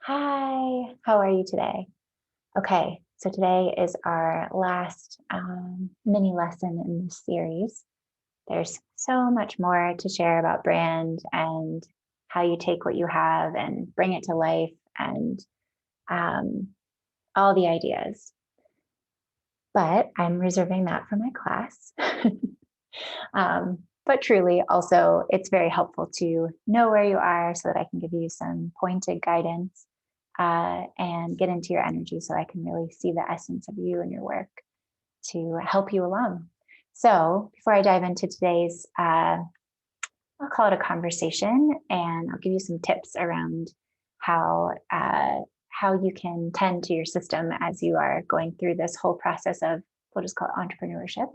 Hi, how are you today? Okay, so today is our last mini lesson in this series. There's so much more to share about brand and how you take what you have and bring it to life and um, all the ideas. But I'm reserving that for my class. But truly, also, it's very helpful to know where you are so that I can give you some pointed guidance and get into your energy so I can really see the essence of you and your work to help you along. So, before I dive into today's, I'll call it a conversation, and I'll give you some tips around how you can tend to your system as you are going through this whole process of we'll just call it entrepreneurship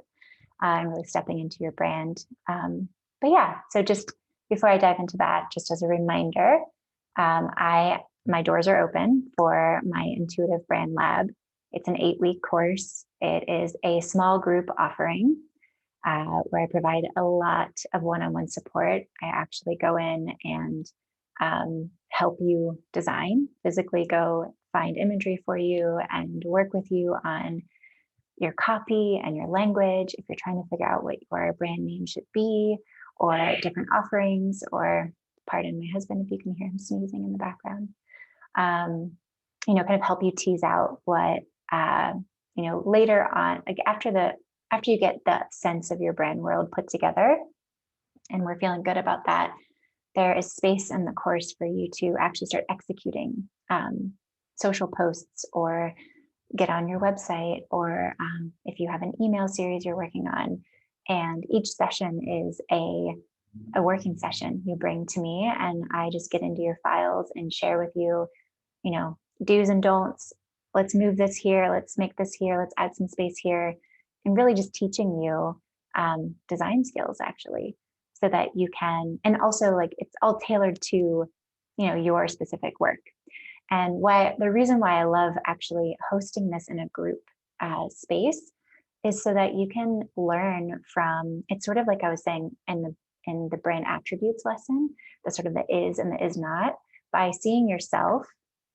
and really stepping into your brand. But yeah, so just before I dive into that, just as a reminder, I my doors are open for my Intuitive Brand Lab. It's an 8-week course. It is a small group offering where I provide a lot of one-on-one support. I actually go in and help you design, physically go find imagery for you and work with you on your copy and your language, if you're trying to figure out what your brand name should be, or different offerings, or pardon my husband if you can hear him sneezing in the background, um, kind of help you tease out what, uh, later on, like after you get the sense of your brand world put together, and we're feeling good about that, there is space in the course for you to actually start executing social posts or get on your website, or if you have an email series you're working on. And each session is a working session you bring to me, and I just get into your files and share with you, do's and don'ts. Let's move this here. Let's make this here. Let's add some space here. And really just teaching you design skills actually, so that you can, and also like it's all tailored to, your specific work. And why the reason why I love actually hosting this in a group space is so that you can learn from. It's sort of like I was saying in the brand attributes lesson, the sort of the is and the is not, by seeing yourself,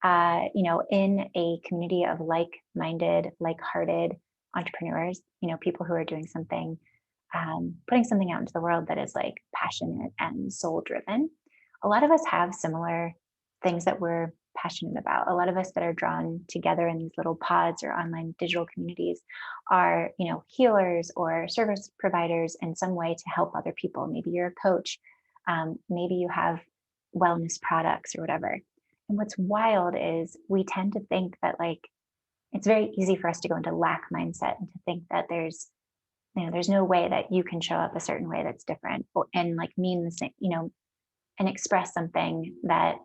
in a community of like-minded, like-hearted entrepreneurs, people who are doing something, putting something out into the world that is like passionate and soul driven. A lot of us have similar things that we're passionate about. A lot of us that are drawn together in these little pods or online digital communities are, healers or service providers in some way to help other people. Maybe you're a coach, maybe you have wellness products or whatever. And what's wild is we tend to think that like it's very easy for us to go into lack mindset and to think that there's no way that you can show up a certain way that's different and like mean the same, and express something that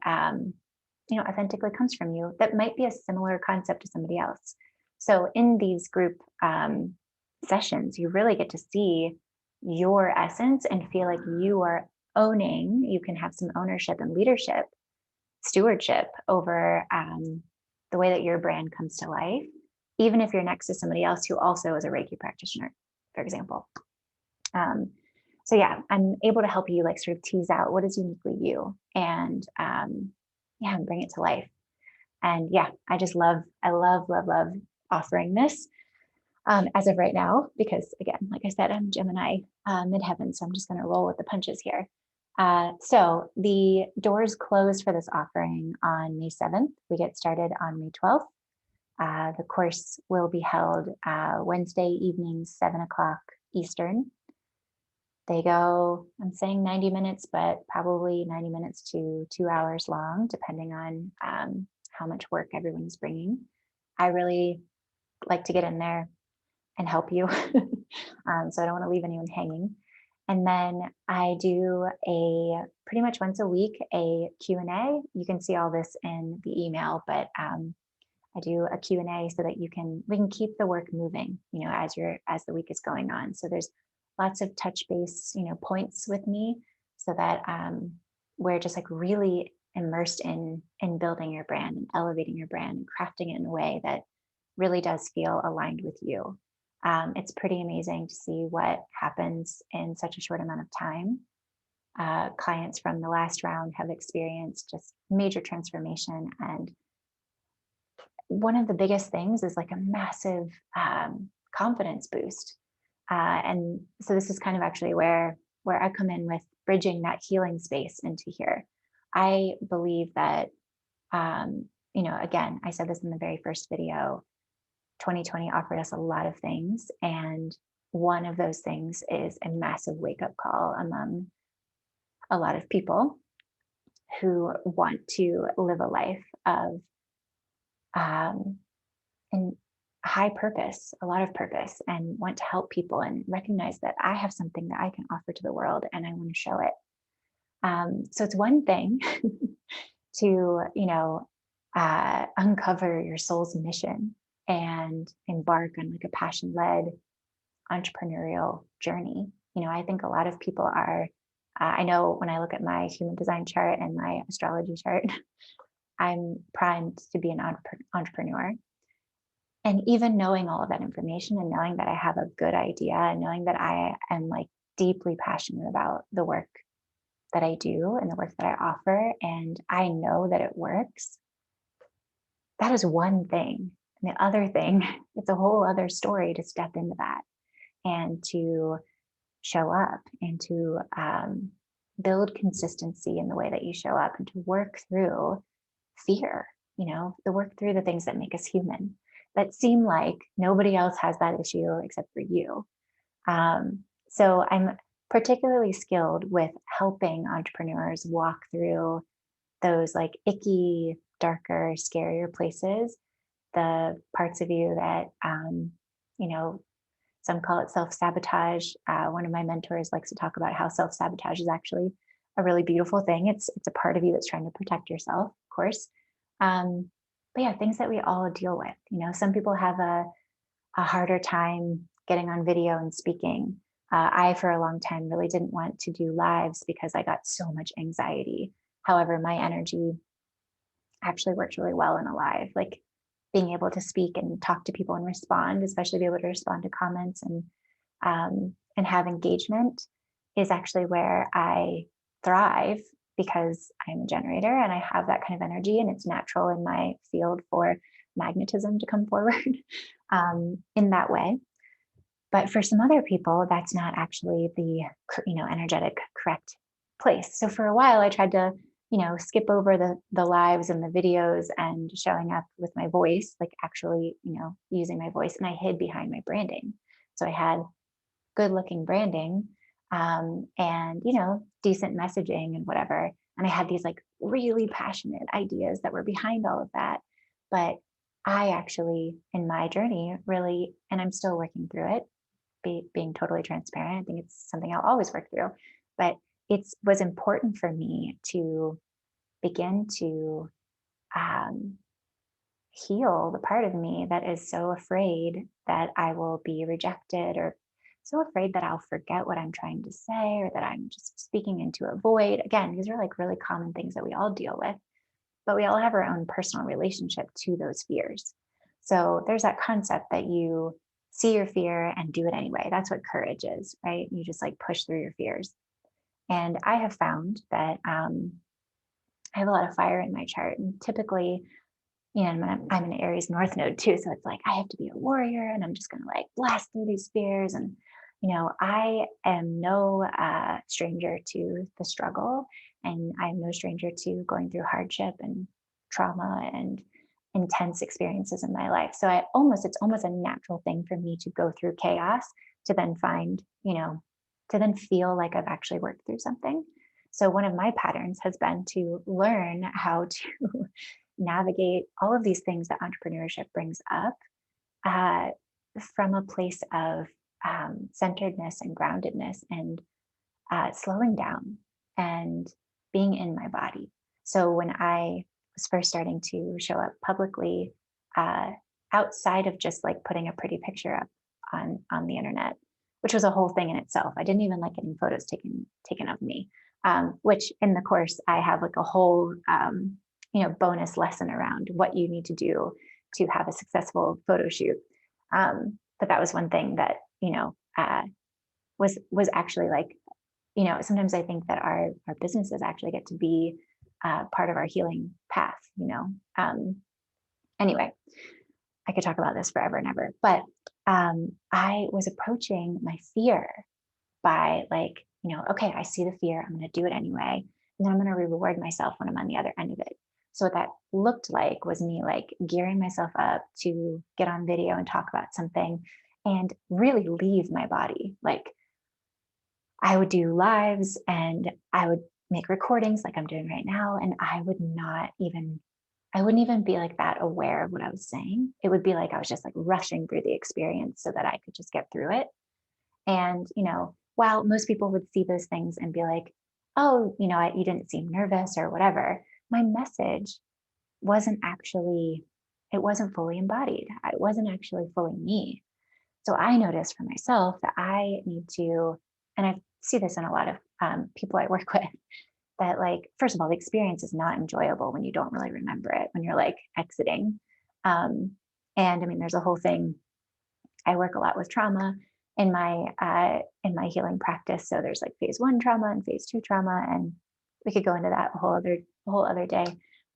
authentically comes from you that might be a similar concept to somebody else. So in these group sessions, you really get to see your essence and feel like you are owning. You can have some ownership and leadership, stewardship over the way that your brand comes to life, even if you're next to somebody else who also is a Reiki practitioner, for example. So yeah, I'm able to help you like sort of tease out what is uniquely you, and bring it to life. And yeah, I love offering this as of right now, because again, like I said, I'm Gemini midheaven, so I'm just going to roll with the punches here. So the doors close for this offering on May 7th. We get started on May 12th. The course will be held Wednesday evenings, 7 o'clock Eastern. They go, I'm saying 90 minutes, but probably 90 minutes to 2 hours long, depending on how much work everyone's bringing. I really like to get in there and help you. So I don't want to leave anyone hanging. And then I do a pretty much once a week, a Q&A. You can see all this in the email, but I do a Q&A so that we can keep the work moving, as the week is going on. So there's lots of touch base, points with me, so that we're just like really immersed in building your brand and elevating your brand and crafting it in a way that really does feel aligned with you. It's pretty amazing to see what happens in such a short amount of time. clients from the last round have experienced just major transformation. And one of the biggest things is like a massive confidence boost. And so this is kind of actually where I come in with bridging that healing space into here. I believe that, again, I said this in the very first video, 2020 offered us a lot of things. And one of those things is a massive wake up call among a lot of people who want to live a life of and high purpose, a lot of purpose, and want to help people and recognize that I have something that I can offer to the world and I want to show it. So it's one thing to, uncover your soul's mission and embark on like a passion-led entrepreneurial journey. I think a lot of people are, I know when I look at my human design chart and my astrology chart, I'm primed to be an entrepreneur. And even knowing all of that information and knowing that I have a good idea and knowing that I am like deeply passionate about the work that I do and the work that I offer, and I know that it works, that is one thing. And the other thing, it's a whole other story to step into that and to show up and to build consistency in the way that you show up and to work through fear, to work through the things that make us human that seem like nobody else has that issue except for you. So I'm particularly skilled with helping entrepreneurs walk through those like icky, darker, scarier places, the parts of you that, some call it self-sabotage. One of my mentors likes to talk about how self-sabotage is actually a really beautiful thing. It's a part of you that's trying to protect yourself, of course. But yeah, things that we all deal with. Some people have a harder time getting on video and speaking. I, for a long time, really didn't want to do lives because I got so much anxiety. However, my energy actually works really well in a live, like being able to speak and talk to people and respond, especially be able to respond to comments and have engagement is actually where I thrive because I'm a generator and I have that kind of energy and it's natural in my field for magnetism to come forward in that way. But for some other people, that's not actually the energetic correct place. So for a while, I tried to skip over the lives and the videos and showing up with my voice, like actually using my voice, and I hid behind my branding. So I had good looking branding and decent messaging and whatever. And I had these like really passionate ideas that were behind all of that. But I actually, in my journey, really, and I'm still working through it, being totally transparent. I think it's something I'll always work through. But it was important for me to begin to heal the part of me that is so afraid that I will be rejected or so afraid that I'll forget what I'm trying to say or that I'm just speaking into a void. Again, these are like really common things that we all deal with, but we all have our own personal relationship to those fears. So there's that concept that you see your fear and do it anyway. That's what courage is, right? You just like push through your fears. And I have found that I have a lot of fire in my chart. And typically, I'm an Aries North node too. So it's like, I have to be a warrior and I'm just going to like blast through these fears. And, I am no stranger to the struggle. And I'm no stranger to going through hardship and trauma and intense experiences in my life. So it's almost a natural thing for me to go through chaos to then find, to then feel like I've actually worked through something. So one of my patterns has been to learn how to navigate all of these things that entrepreneurship brings up from a place of centeredness and groundedness and slowing down and being in my body. So when I was first starting to show up publicly, outside of just like putting a pretty picture up on the internet, which was a whole thing in itself. I didn't even like getting photos taken of me, which in the course I have like a whole bonus lesson around what you need to do to have a successful photo shoot. But that was one thing that was actually like sometimes I think that our businesses actually get to be part of our healing path, Anyway, I could talk about this forever and ever, but I was approaching my fear by like, okay, I see the fear, I'm going to do it anyway. And then I'm going to reward myself when I'm on the other end of it. So what that looked like was me like gearing myself up to get on video and talk about something and really leave my body. Like I would do lives and I would make recordings like I'm doing right now. And I wouldn't even be like that aware of what I was saying. It would be like I was just like rushing through the experience so that I could just get through it. And, while most people would see those things and be like, oh, you didn't seem nervous or whatever, my message wasn't actually, it wasn't fully embodied. It wasn't actually fully me. So I noticed for myself that I need to, and I see this in a lot of people I work with, that like, first of all, the experience is not enjoyable when you don't really remember it, when you're like exiting. Um, and I mean, there's a whole thing. I work a lot with trauma in my healing practice. So there's like phase 1 trauma and phase 2 trauma, and we could go into that a whole other day.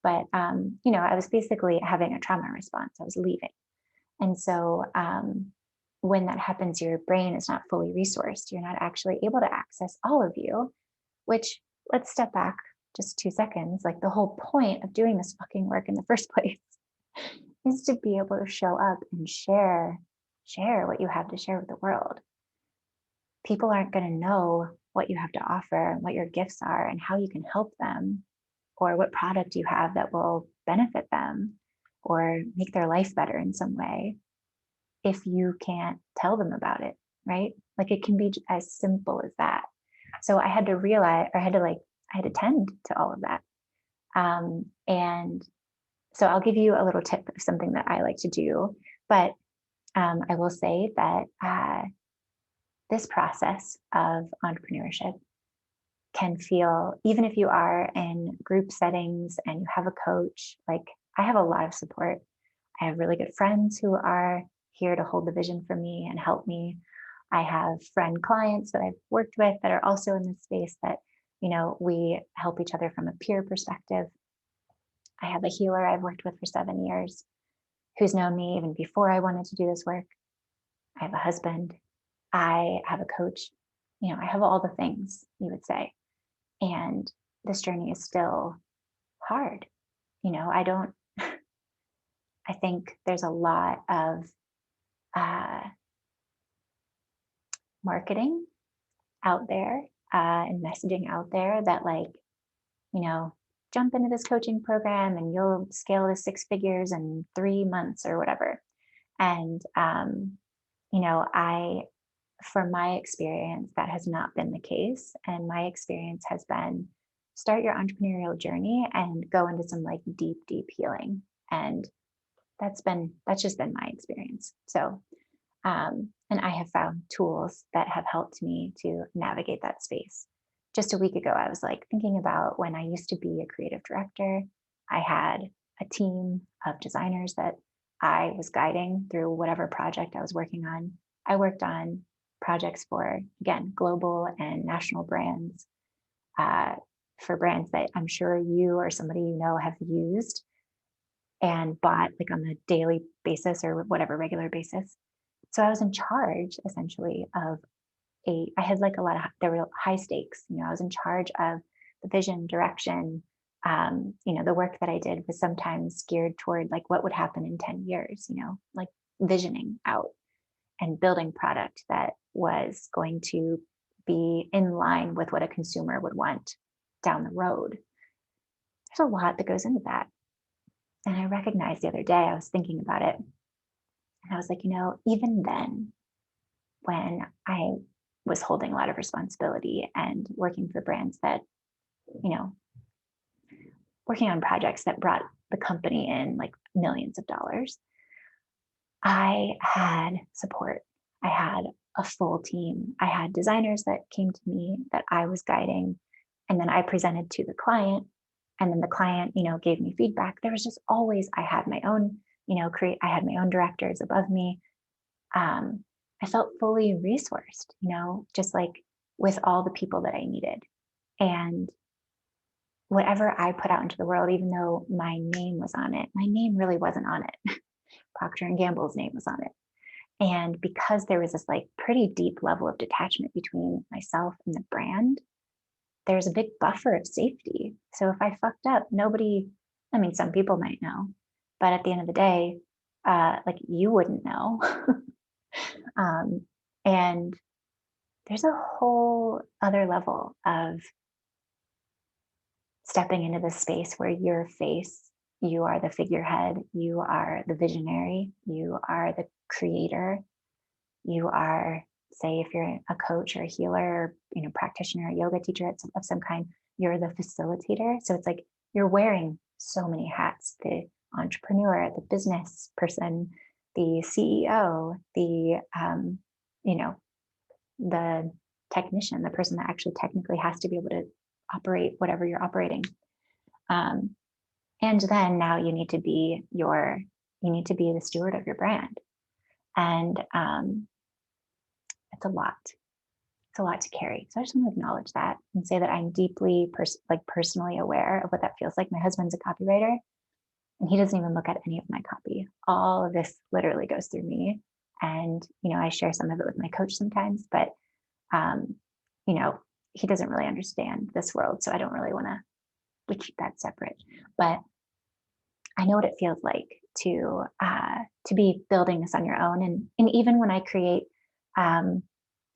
But I was basically having a trauma response. I was leaving, and so when that happens, your brain is not fully resourced. You're not actually able to access all of you. Which, let's step back just 2 seconds. Like the whole point of doing this fucking work in the first place is to be able to show up and share what you have to share with the world. People aren't going to know what you have to offer, what your gifts are, and how you can help them, or what product you have that will benefit them or make their life better in some way if you can't tell them about it, right? Like it can be as simple as that. So I had to realize, or I had to tend to all of that. And so I'll give you a little tip of something that I like to do, but I will say that this process of entrepreneurship can feel, even if you are in group settings and you have a coach, like I have a lot of support. I have really good friends who are here to hold the vision for me and help me. I have friend clients that I've worked with that are also in this space that, we help each other from a peer perspective. I have a healer I've worked with for 7 years who's known me even before I wanted to do this work. I have a husband. I have a coach. I have all the things you would say. And this journey is still hard. I don't, I think there's a lot of marketing out there and messaging out there that like, jump into this coaching program and you'll scale to 6 figures in 3 months or whatever. And, from my experience, that has not been the case. And my experience has been start your entrepreneurial journey and go into some like deep, deep healing. And that's just been my experience. So, and I have found tools that have helped me to navigate that space. Just a week ago, I was like thinking about when I used to be a creative director. I had a team of designers that I was guiding through whatever project I was working on. I worked on projects for, again, global and national brands, for brands that I'm sure you or somebody have used and bought like on a daily basis or whatever regular basis. So I was in charge essentially of I had like there were high stakes, I was in charge of the vision, direction. The work that I did was sometimes geared toward like what would happen in 10 years, like visioning out and building product that was going to be in line with what a consumer would want down the road. There's a lot that goes into that. And I recognized the other day, I was thinking about it, and I was like, even then, when I was holding a lot of responsibility and working for brands that, working on projects that brought the company in like millions of dollars, I had support. I had a full team. I had designers that came to me that I was guiding, and then I presented to the client, and then the client, gave me feedback. There was just always, I had my own, I had my own directors above me. I felt fully resourced, just like with all the people that I needed. And whatever I put out into the world, even though my name was on it, my name really wasn't on it. Procter and Gamble's name was on it. And because there was this like pretty deep level of detachment between myself and the brand, there's a big buffer of safety. So if I fucked up, nobody, I mean, some people might know, but at the end of the day, like you wouldn't know. And there's a whole other level of stepping into this space where your face, you are the figurehead, you are the visionary, you are the creator, you are, say, if you're a coach or a healer, or, practitioner, a yoga teacher of some kind, you're the facilitator. So it's like you're wearing so many hats: the entrepreneur, the business person, the CEO, the technician, the person that actually technically has to be able to operate whatever you're operating. And then now you need to be the steward of your brand. And it's a lot. It's a lot to carry. So I just want to acknowledge that and say that I'm deeply personally aware of what that feels like. My husband's a copywriter and he doesn't even look at any of my copy. All of this literally goes through me. And, I share some of it with my coach sometimes, but, he doesn't really understand this world. So I don't really want to, we keep that separate, but I know what it feels like to be building this on your own. And even when I create,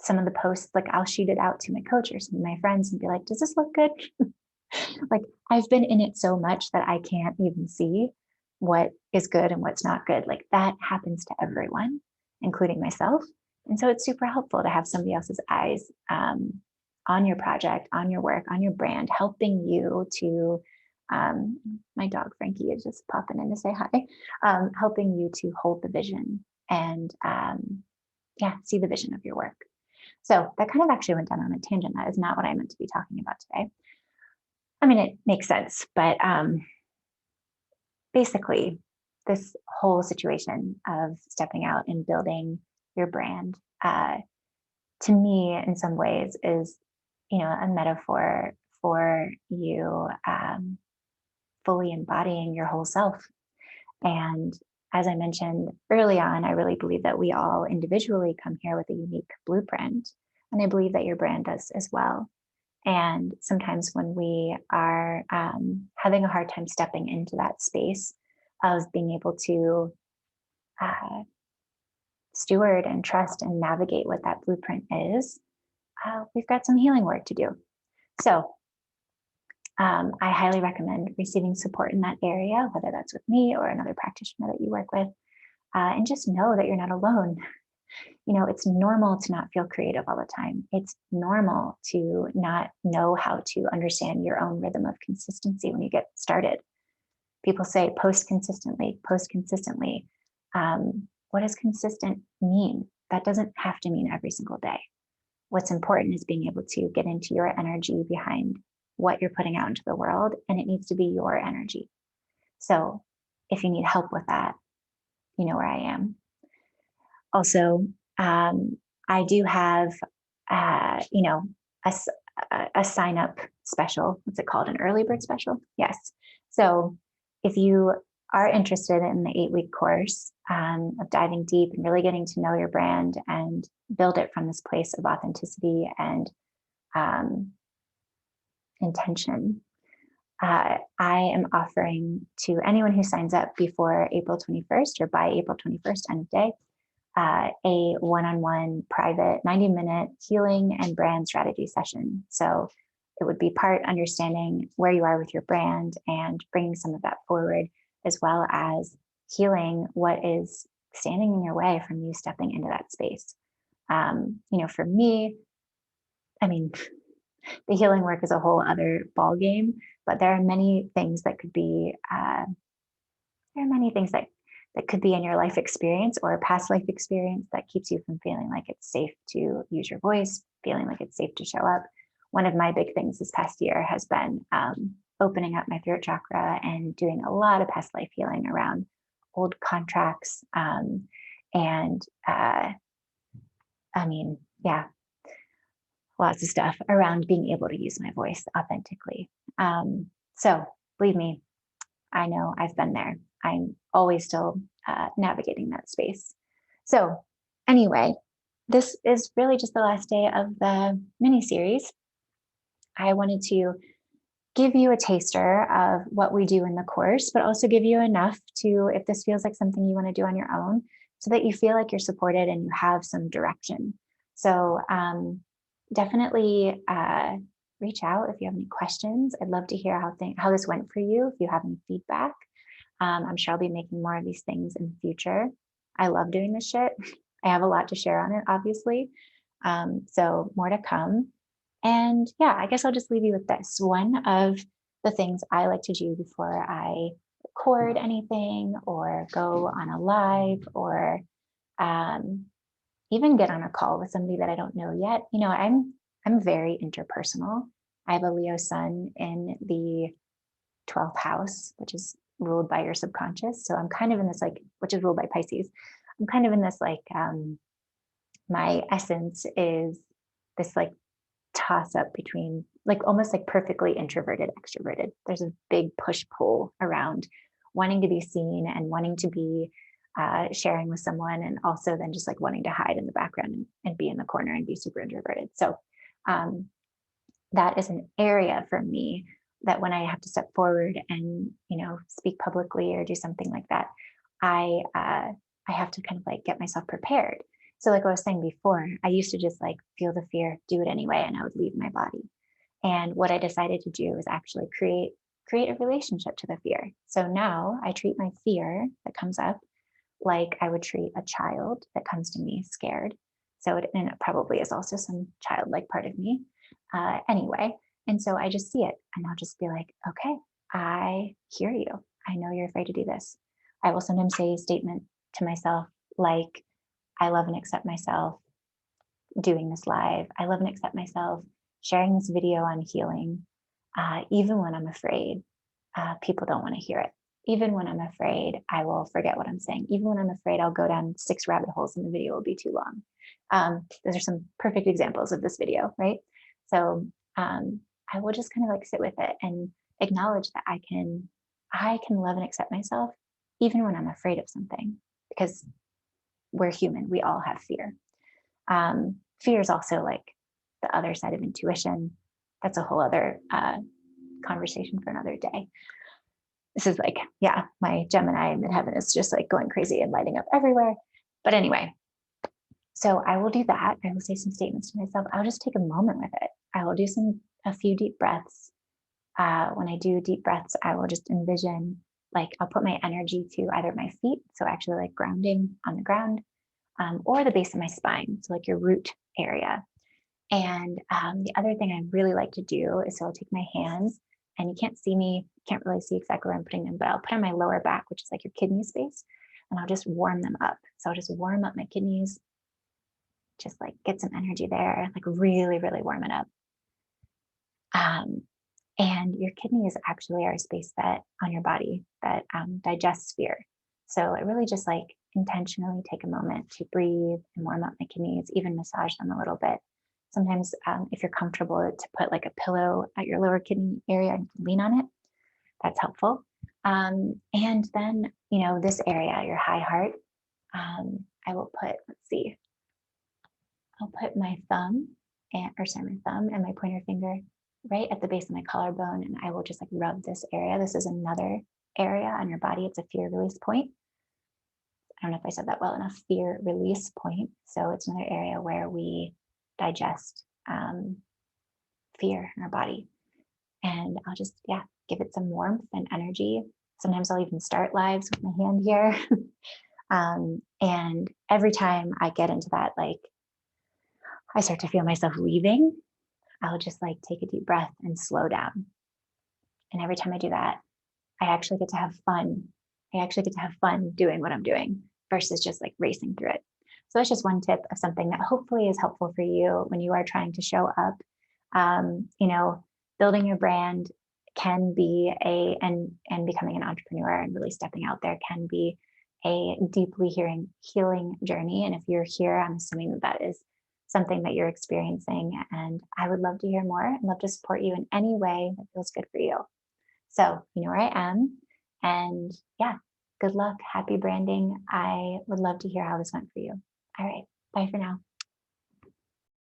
some of the posts, like I'll shoot it out to my coach or some of my friends and be like, does this look good? Like I've been in it so much that I can't even see what is good and what's not good. Like that happens to everyone, including myself. And so it's super helpful to have somebody else's eyes on your project, on your work, on your brand, helping you to, my dog Frankie is just popping in to say hi, helping you to hold the vision and see the vision of your work. So that kind of actually went down on a tangent. That is not what I meant to be talking about today. I mean, it makes sense, but basically, this whole situation of stepping out and building your brand, to me, in some ways, is a metaphor for you fully embodying your whole self. And as I mentioned early on, I really believe that we all individually come here with a unique blueprint. And I believe that your brand does as well. And sometimes when we are having a hard time stepping into that space of being able to steward and trust and navigate what that blueprint is, we've got some healing work to do. So I highly recommend receiving support in that area, whether that's with me or another practitioner that you work with. And just know that you're not alone. It's normal to not feel creative all the time. It's normal to not know how to understand your own rhythm of consistency when you get started. People say post consistently, post consistently. What does consistent mean? That doesn't have to mean every single day. What's important is being able to get into your energy behind what you're putting out into the world, and it needs to be your energy. So if you need help with that, you know where I am. Also, I do have, a sign up special. What's it called? An early bird special? Yes. So if you are interested in the 8-week course of diving deep and really getting to know your brand and build it from this place of authenticity and intention, I am offering to anyone who signs up before April 21st or by April 21st, end of day, a one-on-one private 90-minute healing and brand strategy session. So it would be part understanding where you are with your brand and bringing some of that forward, as well as healing what is standing in your way from you stepping into that space. For me, I mean, the healing work is a whole other ball game, but there are many things that could be, that could be in your life experience or a past life experience that keeps you from feeling like it's safe to use your voice, feeling like it's safe to show up. One of my big things this past year has been opening up my throat chakra and doing a lot of past life healing around old contracts. lots of stuff around being able to use my voice authentically. So believe me, I know I've been there. I'm always still navigating that space. So anyway, this is really just the last day of the mini series. I wanted to give you a taster of what we do in the course, but also give you enough to, if this feels like something you want to do on your own, so that you feel like you're supported and you have some direction. So definitely reach out if you have any questions. I'd love to hear how this went for you, if you have any feedback. I'm sure I'll be making more of these things in the future. I love doing this shit. I have a lot to share on it, obviously. So more to come. And yeah, I guess I'll just leave you with this. One of the things I like to do before I record anything or go on a live or even get on a call with somebody that I don't know yet. I'm very interpersonal. I have a Leo sun in the 12th house, which is ruled by your subconscious. So I'm kind of in this which is ruled by Pisces. I'm kind of in this my essence is this toss up between almost perfectly introverted, extroverted. There's a big push pull around wanting to be seen and wanting to be sharing with someone, and also then just wanting to hide in the background and be in the corner and be super introverted. So that is an area for me that when I have to step forward and speak publicly or do something like that, I have to kind of get myself prepared. So like I was saying before, I used to just feel the fear, do it anyway, and I would leave my body. And what I decided to do is actually create a relationship to the fear. So now I treat my fear that comes up like I would treat a child that comes to me scared. So it probably is also some childlike part of me. Anyway, and so I just see it and I'll just be like, okay, I hear you. I know you're afraid to do this. I will sometimes say a statement to myself like, I love and accept myself doing this live. I love and accept myself sharing this video on healing. Even when I'm afraid, people don't want to hear it. Even when I'm afraid, I will forget what I'm saying. Even when I'm afraid, I'll go down 6 rabbit holes and the video will be too long. Those are some perfect examples of this video, right? So I will just kind of sit with it and acknowledge that I can love and accept myself even when I'm afraid of something, because we're human. We all have fear. Fear is also the other side of intuition. That's a whole other conversation for another day. This is my Gemini in midheaven is just going crazy and lighting up everywhere. But anyway, so I will do that. I will say some statements to myself. I'll just take a moment with it. I will do a few deep breaths. When I do deep breaths, I will just envision I'll put my energy to either my feet, so actually grounding on the ground, or the base of my spine, so your root area. And the other thing I really like to do is, so I'll take my hands, and you can't see me, can't really see exactly where I'm putting them, but I'll put on my lower back, which is your kidney space, and I'll just warm them up. So I'll just warm up my kidneys, just get some energy there, really, really warm it up. And your kidneys actually are a space that on your body that digests fear. So it really just intentionally take a moment to breathe and warm up my kidneys, even massage them a little bit. Sometimes if you're comfortable to put a pillow at your lower kidney area and lean on it, that's helpful. And then, this area, your high heart, I will put, I'll put my thumb my thumb and my pointer finger right at the base of my collarbone, and I will just rub this area. This is another area on your body. It's a fear release point. I don't know if I said that well enough. Fear release point. So it's another area where we digest fear in our body. And I'll just, give it some warmth and energy. Sometimes I'll even start lives with my hand here. And every time I get into that, I start to feel myself leaving, I'll just take a deep breath and slow down. And every time I do that, I actually get to have fun. I actually get to have fun doing what I'm doing versus just racing through it. So that's just one tip of something that hopefully is helpful for you when you are trying to show up. Building your brand can be and becoming an entrepreneur and really stepping out there can be a deeply healing journey. And if you're here, I'm assuming that is something that you're experiencing. And I would love to hear more and love to support you in any way that feels good for you. So you know where I am. And yeah, good luck. Happy branding. I would love to hear how this went for you. All right. Bye for now.